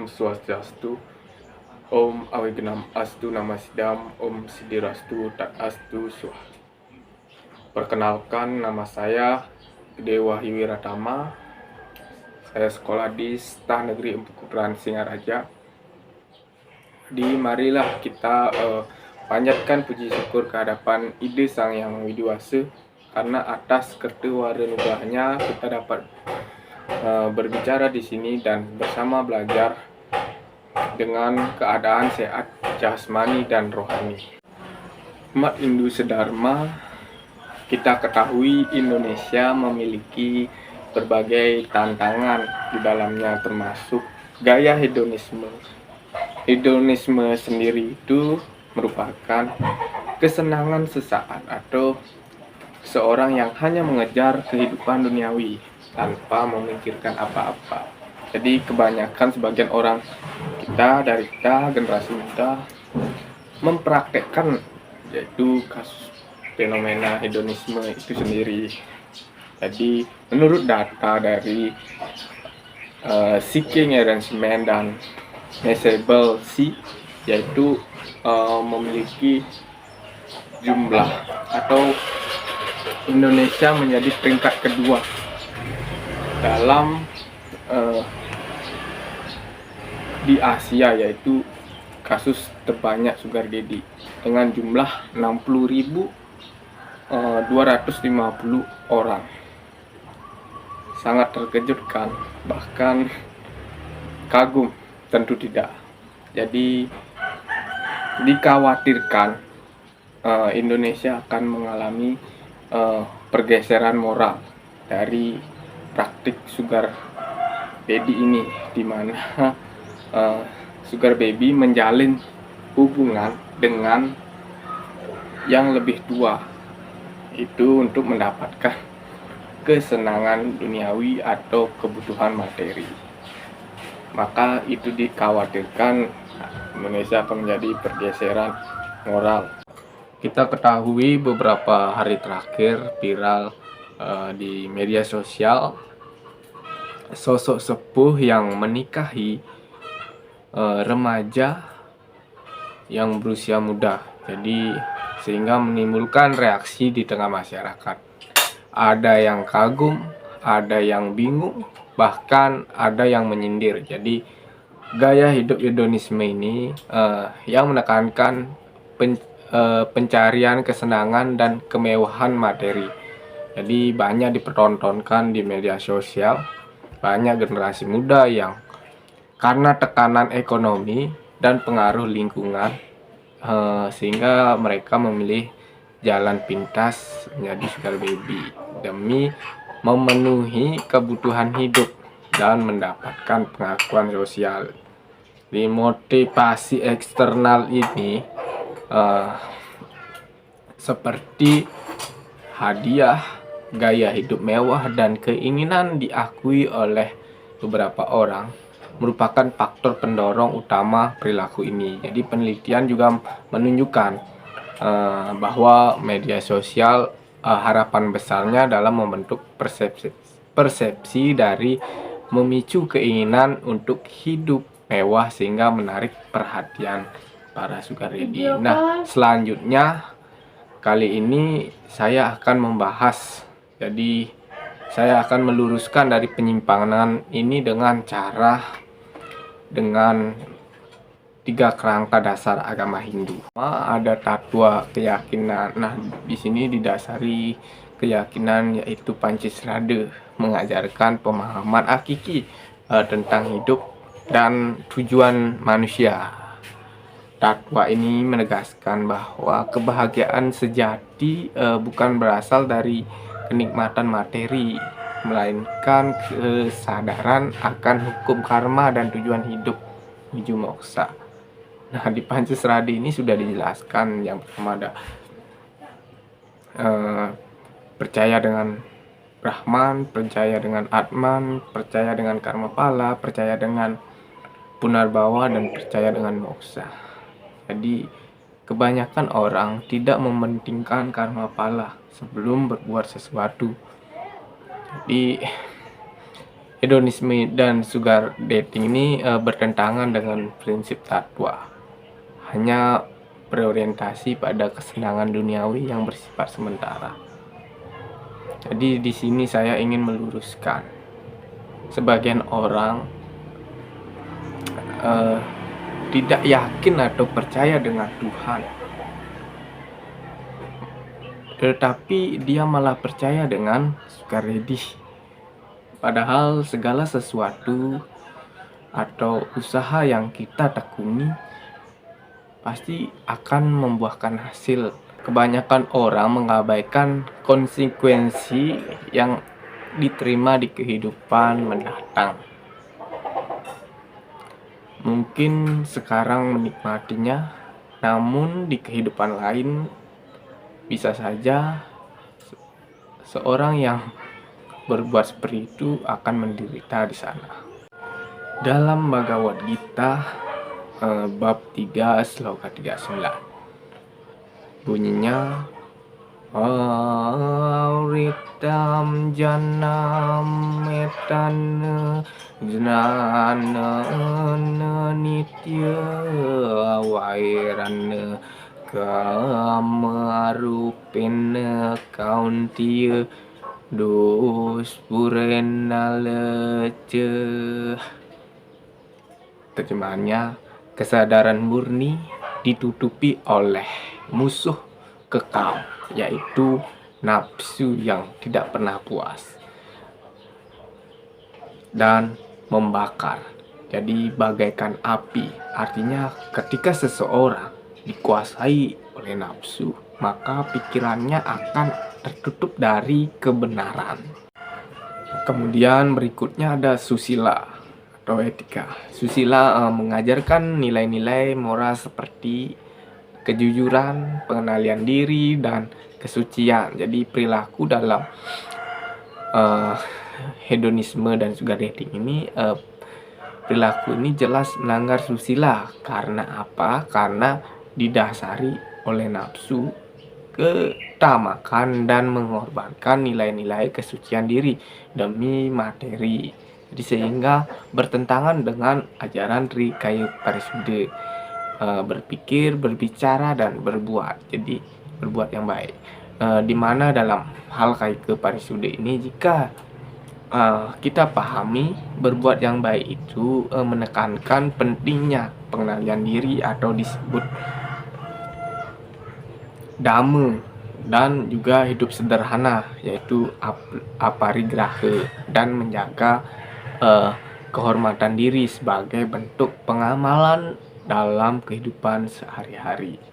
Om Swastiastu, Om Awigenam Astu Namasidam, Om Sidirastu Tak Astu Swah. Perkenalkan, nama saya Gede Wahyu Wiratama. Saya sekolah di Stah Negeri Empu Kupran Singaraja. Jadi marilah kita panjatkan puji syukur kehadapan Ide Sang Yang Widiwasa, karena atas ketuwarenugahnya kita dapat berbicara di sini dan bersama belajar dengan keadaan sehat jasmani dan rohani. Umat Hindu sedharma, kita ketahui Indonesia memiliki berbagai tantangan di dalamnya, termasuk gaya hedonisme. Hedonisme sendiri itu merupakan kesenangan sesaat atau seorang yang hanya mengejar kehidupan duniawi tanpa memikirkan apa-apa. Jadi kebanyakan sebagian orang dari kita generasi muda mempraktekkan yaitu kasus fenomena hedonisme itu sendiri. Jadi menurut data dari Seeking Arrangement dan Measurable C, yaitu memiliki jumlah atau Indonesia menjadi peringkat kedua dalam di Asia, yaitu kasus terbanyak sugar daddy dengan jumlah 60.250 orang. Sangat terkejutkan, bahkan kagum tentu tidak. Jadi dikhawatirkan Indonesia akan mengalami pergeseran moral dari praktik sugar daddy ini, di mana sugar baby menjalin hubungan dengan yang lebih tua itu untuk mendapatkan kesenangan duniawi atau kebutuhan materi. Maka itu dikhawatirkan Indonesia akan menjadi pergeseran moral. Kita ketahui beberapa hari terakhir viral di media sosial sosok sepuh yang menikahi remaja yang berusia muda. Jadi sehingga menimbulkan reaksi di tengah masyarakat. Ada yang kagum, ada yang bingung, bahkan ada yang menyindir. Jadi gaya hidup hedonisme ini yang menekankan pencarian kesenangan dan kemewahan materi. Jadi banyak dipertontonkan di media sosial. Banyak generasi muda yang karena tekanan ekonomi dan pengaruh lingkungan sehingga mereka memilih jalan pintas menjadi sugar baby demi memenuhi kebutuhan hidup dan mendapatkan pengakuan sosial. Di motivasi eksternal ini seperti hadiah, gaya hidup mewah, dan keinginan diakui oleh beberapa orang merupakan faktor pendorong utama perilaku ini. Jadi penelitian juga menunjukkan bahwa media sosial harapan besarnya dalam membentuk persepsi dari memicu keinginan untuk hidup mewah sehingga menarik perhatian para sugar daddy. Nah, selanjutnya kali ini saya akan membahas, jadi saya akan meluruskan dari penyimpangan ini dengan tiga kerangka dasar agama Hindu. Ada tatwa keyakinan. Nah, di sini didasari keyakinan yaitu Pancasrada, mengajarkan pemahaman hakiki tentang hidup dan tujuan manusia. Tatwa ini menegaskan bahwa kebahagiaan sejati bukan berasal dari kenikmatan materi, melainkan kesadaran akan hukum karma dan tujuan hidup menuju moksa. Nah, di Pancasrada ini sudah dijelaskan. Yang pertama ada percaya dengan Brahman, percaya dengan Atman, percaya dengan karma pala, percaya dengan punarbawa, dan percaya dengan moksa. Jadi kebanyakan orang tidak mementingkan karma pala sebelum berbuat sesuatu. Jadi Hedonisme dan sugar dating ini bertentangan dengan prinsip tatwa, hanya berorientasi pada kesenangan duniawi yang bersifat sementara. Jadi di sini saya ingin meluruskan, sebagian orang tidak yakin atau percaya dengan Tuhan, tetapi dia malah percaya dengan sukaredi. Padahal segala sesuatu atau usaha yang kita tekuni pasti akan membuahkan hasil. Kebanyakan orang mengabaikan konsekuensi yang diterima di kehidupan mendatang. Mungkin sekarang menikmatinya, namun di kehidupan lain bisa saja seorang yang berbuat seperti itu akan menderita di sana. Dalam Bhagavad Gita bab 3 sloka 39 bunyinya, Auritam janam metana jnana nitya vairana kamarupena kauntiya dospurena lece. Terjemahannya, kesadaran murni ditutupi oleh musuh kekal, yaitu nafsu yang tidak pernah puas dan membakar. Jadi bagaikan api, artinya ketika seseorang dikuasai oleh nafsu, maka pikirannya akan tertutup dari kebenaran. Kemudian berikutnya ada susila atau etika. Susila mengajarkan nilai-nilai moral seperti kejujuran, pengendalian diri, dan kesucian. Jadi perilaku dalam hedonisme dan sugar dating ini, perilaku ini jelas melanggar susila. Karena apa? Karena didasari oleh nafsu, ketamakan, dan mengorbankan nilai-nilai kesucian diri demi materi. Jadi sehingga bertentangan dengan ajaran Trikaya Parisuddha, berpikir, berbicara, dan berbuat. Jadi berbuat yang baik. Dimana dalam hal Kaya Parisuddha ini, jika kita pahami berbuat yang baik itu menekankan pentingnya pengendalian diri atau disebut dhamma, dan juga hidup sederhana, yaitu aparigraha, dan menjaga kehormatan diri sebagai bentuk pengamalan dalam kehidupan sehari-hari.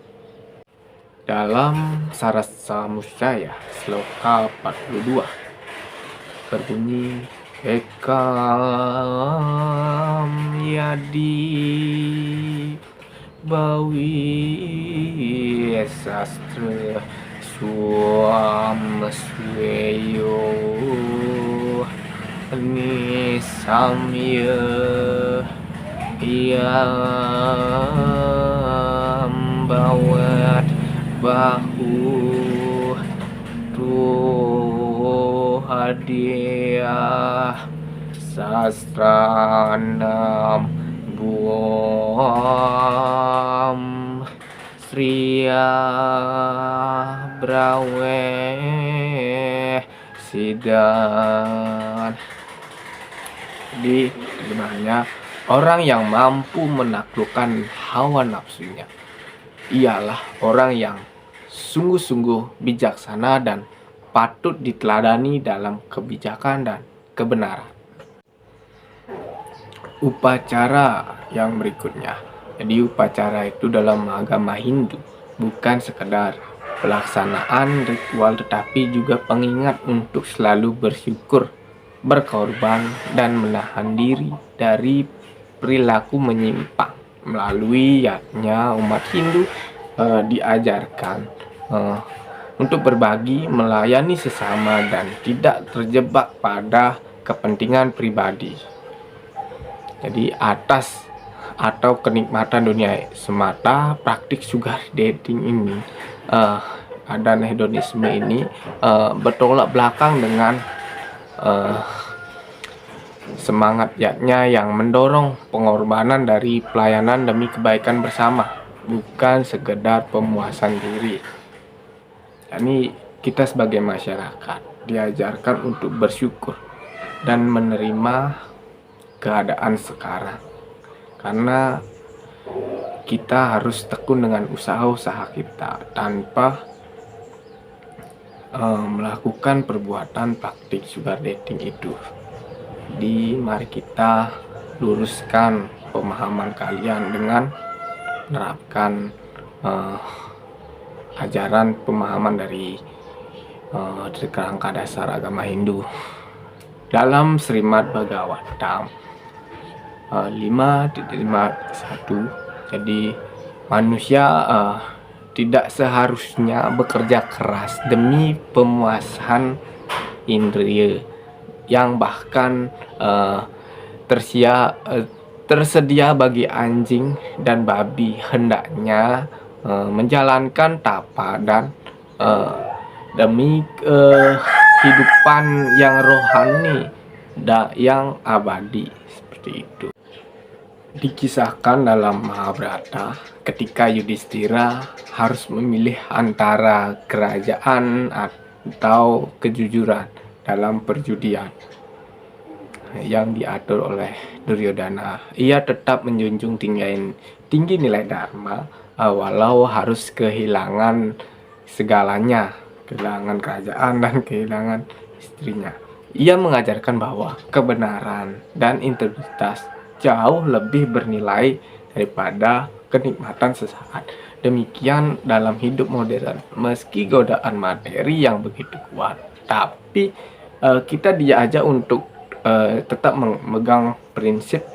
Dalam Sarasamudaya sloka 42 berbunyi, Ekam yadi bawi sastra suam sweyo nisamya yang bawat bahu tuh hadiah sastranam buam sriya brawe sidan. Di terjemahannya, orang yang mampu menaklukkan hawa nafsunya ialah orang yang sungguh-sungguh bijaksana dan patut diteladani dalam kebijakan dan kebenaran. Upacara yang berikutnya. Jadi upacara itu dalam agama Hindu bukan sekedar pelaksanaan ritual, tetapi juga pengingat untuk selalu bersyukur, berkorban, dan menahan diri dari perilaku menyimpang. Melalui yatnya umat Hindu diajarkan untuk berbagi, melayani sesama, dan tidak terjebak pada kepentingan pribadi. Jadi atas atau kenikmatan dunia semata, praktik sugar dating ini dan hedonisme ini bertolak belakang dengan semangatnya yang mendorong pengorbanan dari pelayanan demi kebaikan bersama, bukan sekedar pemuasan diri. Ini kita sebagai masyarakat diajarkan untuk bersyukur dan menerima keadaan sekarang, karena kita harus tekun dengan usaha-usaha kita tanpa melakukan perbuatan praktik sugar dating itu. Jadi mari kita luruskan pemahaman kalian dengan menerapkan ajaran pemahaman dari kerangka dasar agama Hindu dalam Srimad Bhagavatam 5.51. Jadi manusia tidak seharusnya bekerja keras demi pemuasan indria yang bahkan tersedia bagi anjing dan babi. Hendaknya menjalankan tapa dan demi kehidupan yang rohani dan yang abadi, seperti itu. Dikisahkan dalam Mahabharata ketika Yudhistira harus memilih antara kerajaan atau kejujuran dalam perjudian yang diatur oleh Duryodhana. Ia tetap menjunjung tinggi nilai dharma walau harus kehilangan segalanya, kehilangan kerajaan dan kehilangan istrinya. Ia mengajarkan bahwa kebenaran dan integritas jauh lebih bernilai daripada kenikmatan sesaat. Demikian dalam hidup modern, meski godaan materi yang begitu kuat, tapi kita diajak untuk tetap memegang prinsip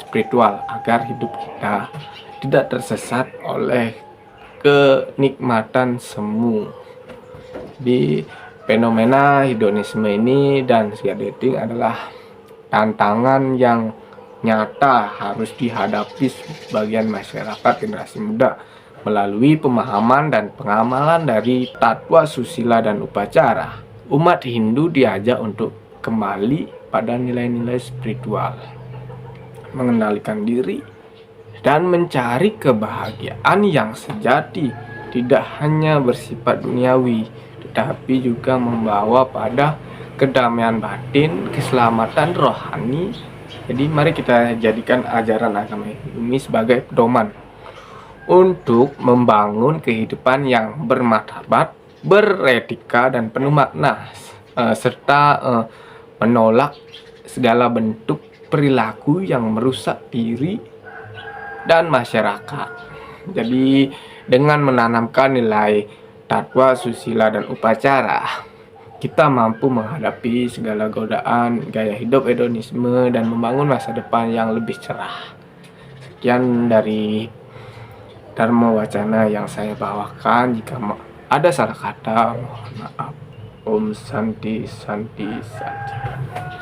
spiritual agar hidup kita tidak tersesat oleh kenikmatan semu. Di fenomena hedonisme ini dan sugar dating adalah tantangan yang nyata harus dihadapi sebagian masyarakat generasi muda melalui pemahaman dan pengamalan dari tatwa susila dan upacara. Umat Hindu diajak untuk kembali pada nilai-nilai spiritual, mengendalikan diri dan mencari kebahagiaan yang sejati, tidak hanya bersifat duniawi tetapi juga membawa pada kedamaian batin, keselamatan rohani. Jadi mari kita jadikan ajaran agama ini sebagai pedoman untuk membangun kehidupan yang bermartabat, beretika dan penuh makna, serta menolak segala bentuk perilaku yang merusak diri dan masyarakat. Jadi dengan menanamkan nilai tatwa, susila dan upacara, kita mampu menghadapi segala godaan gaya hidup hedonisme dan membangun masa depan yang lebih cerah. Sekian dari Dharma Wacana yang saya bawakan. Jika ada salah kata, mohon maaf. Om Santi Santi Santi.